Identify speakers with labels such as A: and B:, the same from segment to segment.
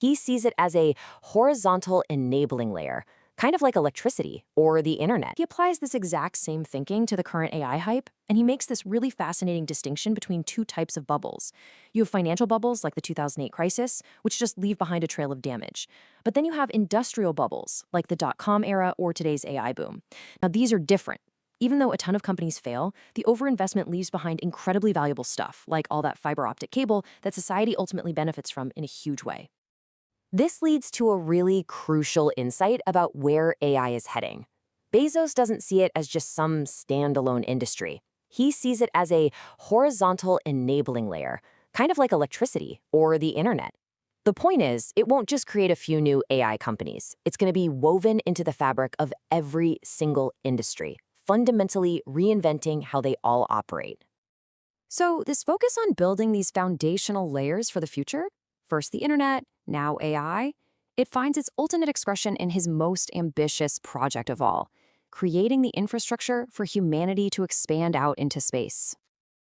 A: He sees it as a horizontal enabling layer, kind of like electricity or the internet. He applies this exact same thinking to the current AI hype, and he makes this really fascinating distinction between two types of bubbles. You have financial bubbles like the 2008 crisis, which just leave behind a trail of damage. But then you have industrial bubbles like the dot-com era or today's AI boom. Now, these are different. Even though a ton of companies fail, the overinvestment leaves behind incredibly valuable stuff, like all that fiber optic cable that society ultimately benefits from in a huge way. This leads to a really crucial insight about where AI is heading. Bezos doesn't see it as just some standalone industry. He sees it as a horizontal enabling layer, kind of like electricity or the internet. The point is, it won't just create a few new AI companies. It's going to be woven into the fabric of every single industry, fundamentally reinventing how they all operate. So, this focus on building these foundational layers for the future, first the internet, now AI, it finds its ultimate expression in his most ambitious project of all, creating the infrastructure for humanity to expand out into space.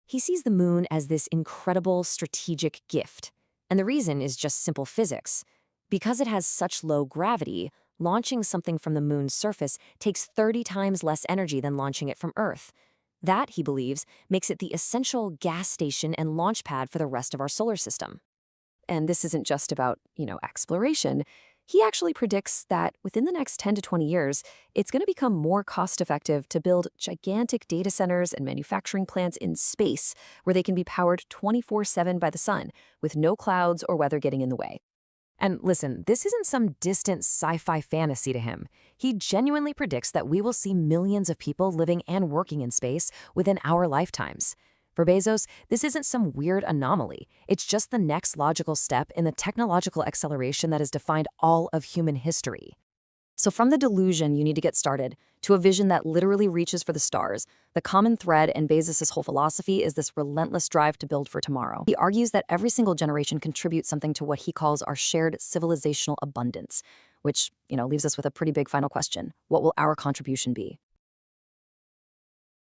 A: He sees the moon as this incredible strategic gift, and the reason is just simple physics. Because it has such low gravity, launching something from the moon's surface takes 30 times less energy than launching it from Earth. That, he believes, makes it the essential gas station and launch pad for the rest of our solar system. And this isn't just about, exploration. He actually predicts that within the next 10 to 20 years, it's going to become more cost-effective to build gigantic data centers and manufacturing plants in space where they can be powered 24/7 by the sun, with no clouds or weather getting in the way. And listen, this isn't some distant sci-fi fantasy to him. He genuinely predicts that we will see millions of people living and working in space within our lifetimes. For Bezos, this isn't some weird anomaly. It's just the next logical step in the technological acceleration that has defined all of human history. So from the delusion you need to get started to a vision that literally reaches for the stars, the common thread in Bezos' whole philosophy is this relentless drive to build for tomorrow. He argues that every single generation contributes something to what he calls our shared civilizational abundance, which, leaves us with a pretty big final question. What will our contribution be?